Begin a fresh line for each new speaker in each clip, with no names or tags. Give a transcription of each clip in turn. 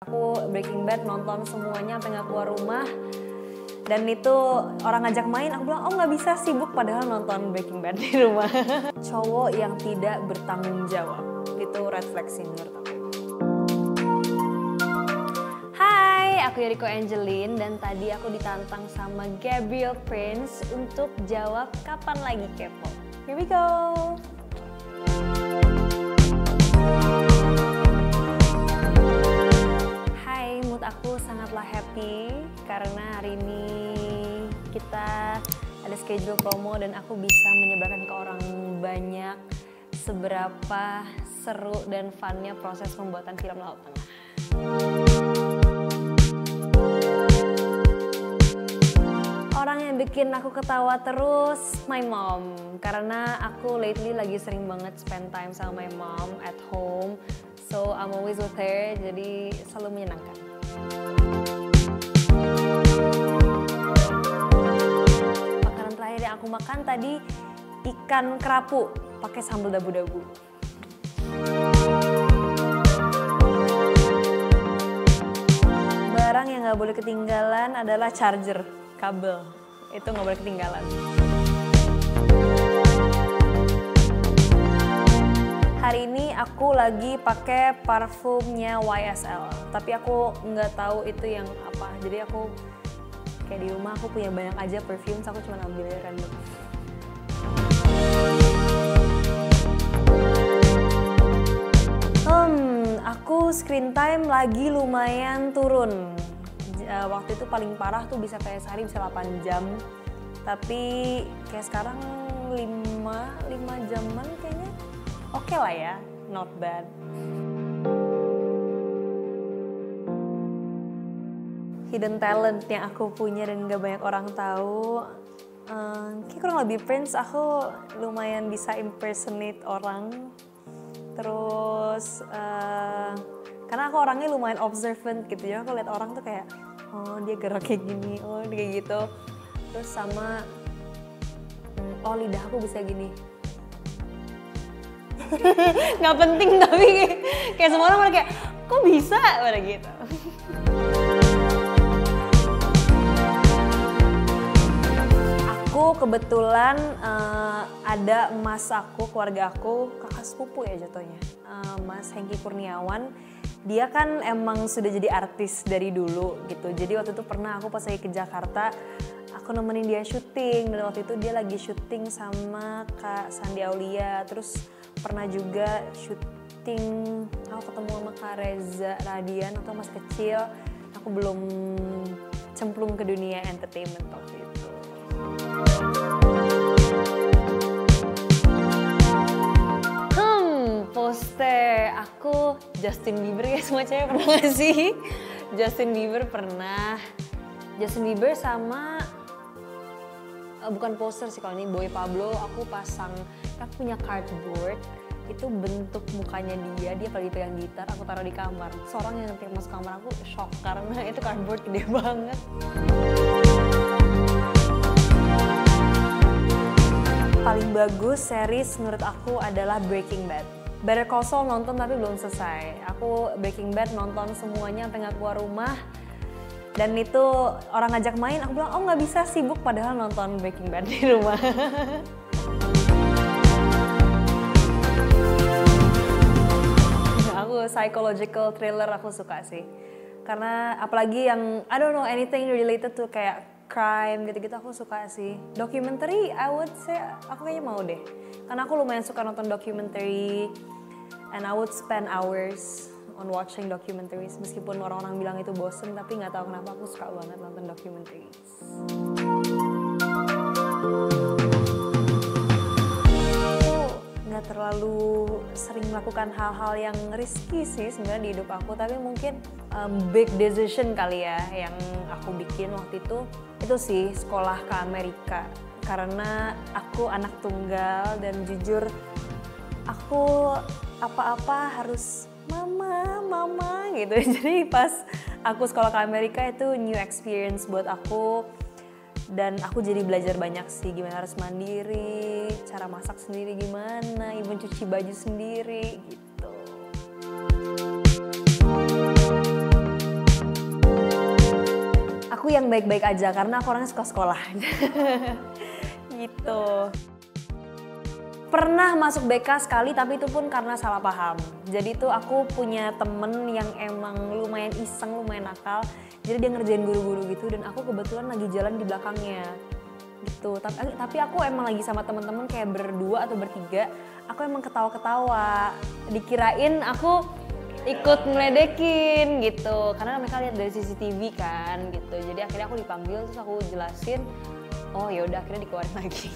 Aku Breaking Bad nonton semuanya sampai nggak keluar rumah. Dan itu orang ngajak main, aku bilang, oh nggak bisa, sibuk, padahal nonton Breaking Bad di rumah. Cowok yang tidak bertanggung jawab, itu red flag sih menurut aku. Hai, aku Yuriko Angelin dan tadi aku ditantang sama Gabriel Prince untuk jawab kapan lagi kepo. Here we go! Aku sangatlah happy karena hari ini kita ada schedule promo dan aku bisa menyebarkan ke orang banyak seberapa seru dan funnya proses pembuatan film Laut Tengah. Orang yang bikin aku ketawa terus, my mom. Karena aku lately lagi sering banget spend time sama my mom at home. So I'm always with her, jadi selalu menyenangkan. Makanan terakhir yang aku makan tadi ikan kerapu pakai sambal dabu-dabu. Barang yang nggak boleh ketinggalan adalah charger, kabel. Itu nggak boleh ketinggalan. Hari ini aku lagi pakai parfumnya YSL, tapi aku nggak tahu itu yang apa. Jadi aku kayak di rumah aku punya banyak aja perfume, so aku cuma ambil random. Aku screen time lagi lumayan turun. Waktu itu paling parah tuh bisa kayak sehari bisa 8 jam, tapi kayak sekarang 5 jaman kayaknya. Oke lah ya, not bad. Hidden talent yang aku punya dan gak banyak orang tahu, kayak kurang lebih Prince, aku lumayan bisa impersonate orang. Terus, karena aku orangnya lumayan observant gitu ya, aku lihat orang tuh kayak, oh dia gerak kayak gini, oh dia kayak gitu. Terus sama, oh lidah aku bisa gini. Nggak penting tapi kayak semua orang kayak kok bisa pada gitu. Aku kebetulan ada emas aku, keluarga aku, kakak sepupu ya jatuhnya, Mas Hengki Kurniawan. Dia kan emang sudah jadi artis dari dulu gitu. Jadi waktu itu pernah aku pas lagi ke Jakarta, aku nemenin dia syuting, dan waktu itu dia lagi syuting sama Kak Sandi Aulia. Terus pernah juga syuting, aku ketemu sama Kak Reza Radian waktu masih kecil. Aku belum cemplung ke dunia entertainment waktu itu. Poster aku Justin Bieber ya, semua cewek pernah gak sih? Justin Bieber pernah. Justin Bieber sama bukan poster sih kalau ini, Boy Pablo. Aku pasang, aku punya cardboard, itu bentuk mukanya dia lagi pegang gitar, aku taruh di kamar. Seorang yang nanti masuk kamar aku shock karena itu cardboard gede banget. Paling bagus series menurut aku adalah Breaking Bad. Better Call Saul nonton tapi belum selesai. Aku Breaking Bad nonton semuanya sampai nggak keluar rumah. Dan itu orang ngajak main, aku bilang, oh nggak bisa, sibuk, padahal nonton Breaking Bad di rumah. Aku psychological thriller aku suka sih. Karena apalagi yang, I don't know, anything related to kayak crime gitu-gitu aku suka sih. Documentary, I would say, aku kayaknya mau deh. Karena aku lumayan suka nonton documentary. And I would spend hours on watching documentaries, meskipun orang-orang bilang itu bosen, tapi nggak tahu kenapa aku suka banget nonton documentaries. Aku nggak terlalu sering melakukan hal-hal yang risky sih sebenarnya di hidup aku, tapi mungkin big decision kali ya yang aku bikin waktu itu sih sekolah ke Amerika. Karena aku anak tunggal dan jujur aku apa-apa harus mama gitu. Jadi pas aku sekolah ke Amerika itu new experience buat aku. Dan aku jadi belajar banyak sih, gimana harus mandiri, cara masak sendiri gimana, even cuci baju sendiri gitu. aku yang baik-baik aja karena aku orangnya suka sekolah. Gitu. Pernah masuk BK sekali tapi itu pun karena salah paham. Jadi tuh aku punya temen yang emang lumayan iseng, lumayan nakal. Jadi dia ngerjain guru-guru gitu dan aku kebetulan lagi jalan di belakangnya. Gitu. Tapi aku emang lagi sama temen-temen kayak berdua atau bertiga. Aku emang ketawa-ketawa. Dikirain aku ikut ngeledekin gitu. Karena mereka lihat dari CCTV kan gitu. Jadi akhirnya aku dipanggil terus aku jelasin. Oh ya udah akhirnya dikeluarin lagi.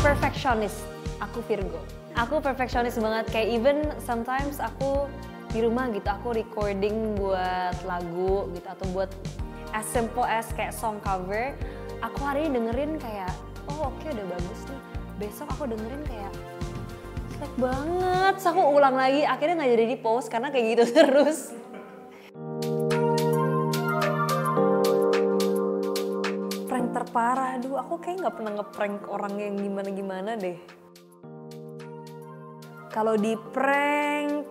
Perfectionist, aku Virgo. Aku perfectionist banget, kayak even sometimes aku di rumah gitu, aku recording buat lagu gitu atau buat as simple as kayak song cover. Aku hari ini dengerin kayak, oh oke, udah bagus nih. Besok aku dengerin kayak jelek banget, terus aku ulang lagi, akhirnya nggak jadi di post karena kayak gitu terus. Prank terparah, aduh aku kayak nggak pernah ngeprank orang yang gimana-gimana deh. Kalau di prank,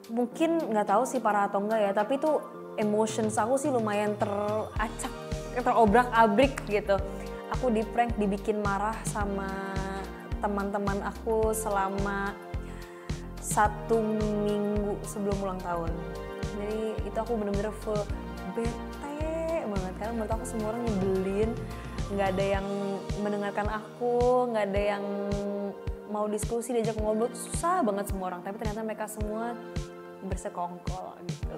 mungkin nggak tahu sih parah atau enggak ya, tapi tuh emotions aku sih lumayan teracak, terobrak-abrik gitu. Aku di prank dibikin marah sama teman-teman aku selama 1 minggu sebelum ulang tahun. Jadi itu aku bener-bener full bete banget karena menurut aku semua orang nyebelin, nggak ada yang mendengarkan aku, nggak ada yang mau diskusi, diajak ngobrol, susah banget semua orang. Tapi ternyata mereka semua bersekongkol gitu.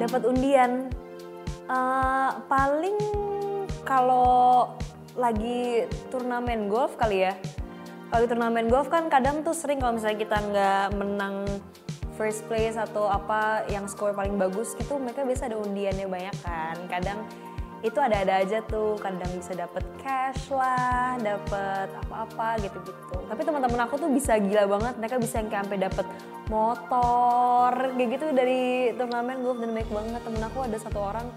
Dapat undian, paling kalau lagi turnamen golf kali ya. Kalau di turnamen golf kan kadang tuh sering kalau misalnya kita nggak menang first place atau apa yang skor paling bagus gitu, mereka biasa ada undiannya banyak kan. Kadang itu ada-ada aja tuh, kadang bisa dapet cash lah, dapet apa-apa gitu-gitu. Tapi teman-teman aku tuh bisa gila banget, mereka bisa yang kayak sampai dapet motor kayak gitu dari turnamen golf, dan baik banget. Temen aku ada 1 orang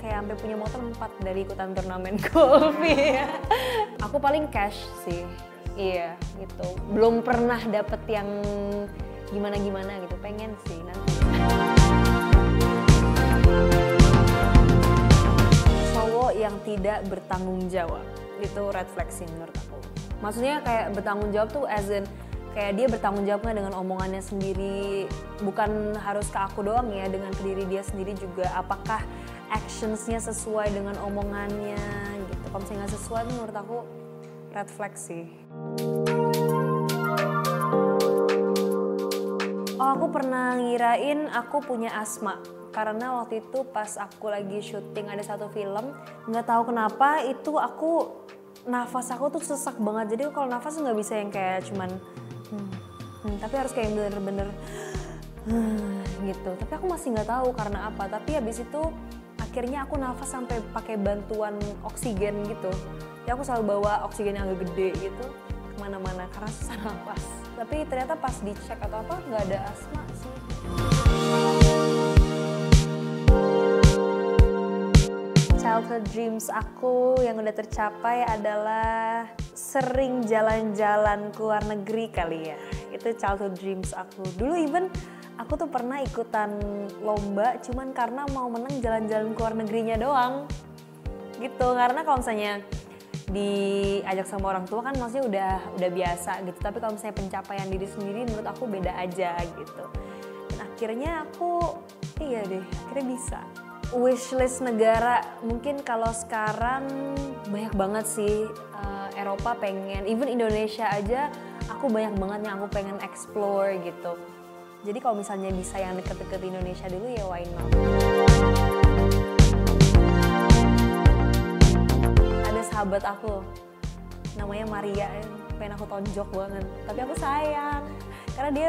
kayak sampai punya motor 4 dari ikutan turnamen golf. Ya. Aku paling cash sih, iya gitu. Belum pernah dapet yang gimana-gimana gitu, pengen sih nanti. Cowok yang tidak bertanggung jawab, itu red flag sih menurut aku. Maksudnya kayak bertanggung jawab tuh as in kayak dia bertanggung jawab dengan omongannya sendiri, bukan harus ke aku doang ya, dengan ke diri dia sendiri juga. Apakah actionsnya sesuai dengan omongannya gitu. Kalau misalnya nggak sesuai menurut aku red flag sih. Oh, aku pernah ngirain aku punya asma karena waktu itu pas aku lagi syuting ada 1 film, nggak tahu kenapa itu aku nafas aku tuh sesak banget. Jadi kalau nafas nggak bisa yang kayak cuman tapi harus kayak bener-bener gitu. Tapi aku masih nggak tahu karena apa. Tapi habis itu akhirnya aku nafas sampai pakai bantuan oksigen gitu. Ya aku selalu bawa oksigen yang agak gede gitu kemana-mana karena susah nafas. Tapi ternyata pas dicek atau apa nggak ada asma sih. Childhood dreams aku yang udah tercapai adalah sering jalan-jalan ke luar negeri kali ya. Itu childhood dreams aku. Dulu even aku tuh pernah ikutan lomba cuman karena mau menang jalan-jalan ke luar negerinya doang. Gitu, karena kalau misalnya diajak sama orang tua kan maksudnya udah biasa gitu. Tapi kalau misalnya pencapaian diri sendiri menurut aku beda aja gitu. Dan akhirnya aku akhirnya bisa. Wishlist negara mungkin kalau sekarang banyak banget sih. Eropa pengen, even Indonesia aja aku banyak banget yang aku pengen explore gitu. Jadi kalau misalnya bisa yang deket-deket Indonesia dulu ya why not. Ada sahabat aku namanya Maria, pengen aku tonjok banget, tapi aku sayang karena dia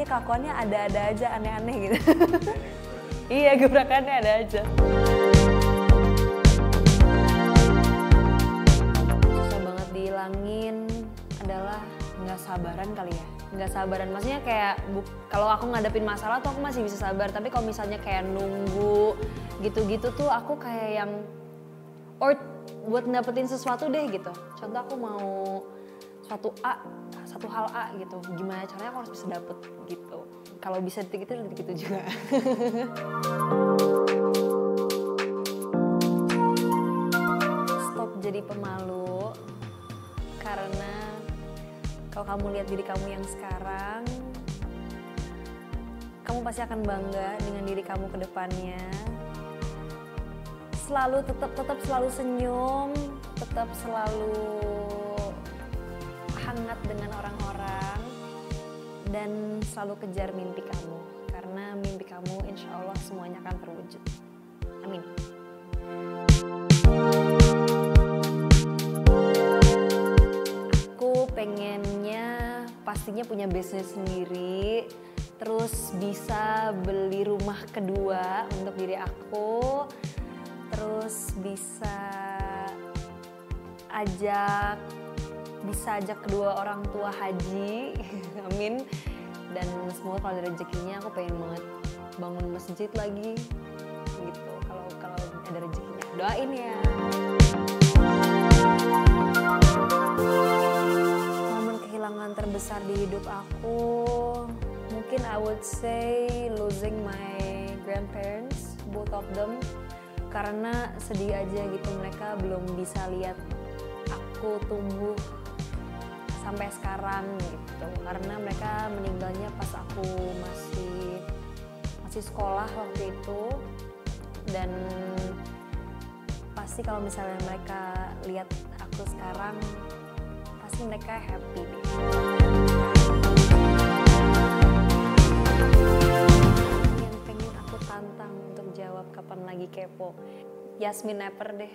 kelakuannya ada-ada aja, aneh-aneh gitu. Iya, gebrakannya ada aja. Susah banget dihilangin adalah nggak sabaran kali ya. Nggak sabaran, maksudnya kayak kalau aku ngadepin masalah tuh aku masih bisa sabar. Tapi kalau misalnya kayak nunggu gitu-gitu tuh aku kayak yang or buat dapetin sesuatu deh gitu. Contoh aku mau satu hal A gitu, gimana caranya aku harus bisa dapet gitu. Kalau bisa detik itu juga. Stop jadi pemalu, karena kalau kamu lihat diri kamu yang sekarang, kamu pasti akan bangga dengan diri kamu ke depannya. Tetap selalu senyum, tetap selalu hangat dengan orang-orang, dan selalu kejar mimpi kamu, karena mimpi kamu insya Allah semuanya akan terwujud. Amin. Aku pengennya pastinya punya bisnis sendiri, terus bisa beli rumah kedua untuk diri aku, terus bisa ajak kedua orang tua haji. Amin. Dan semoga kalau ada rezekinya aku pengen banget bangun masjid lagi gitu, kalau ada rezekinya. Doain ya. Momen kehilangan terbesar di hidup aku mungkin I would say losing my grandparents, both of them. Karena sedih aja gitu, mereka belum bisa lihat aku tumbuh sampai sekarang gitu, karena mereka meninggalnya pas aku masih sekolah waktu itu. Dan pasti kalau misalnya mereka lihat aku sekarang, pasti mereka happy deh. Yang pengen aku tantang untuk jawab kapan lagi kepo, Yasmin Napper deh.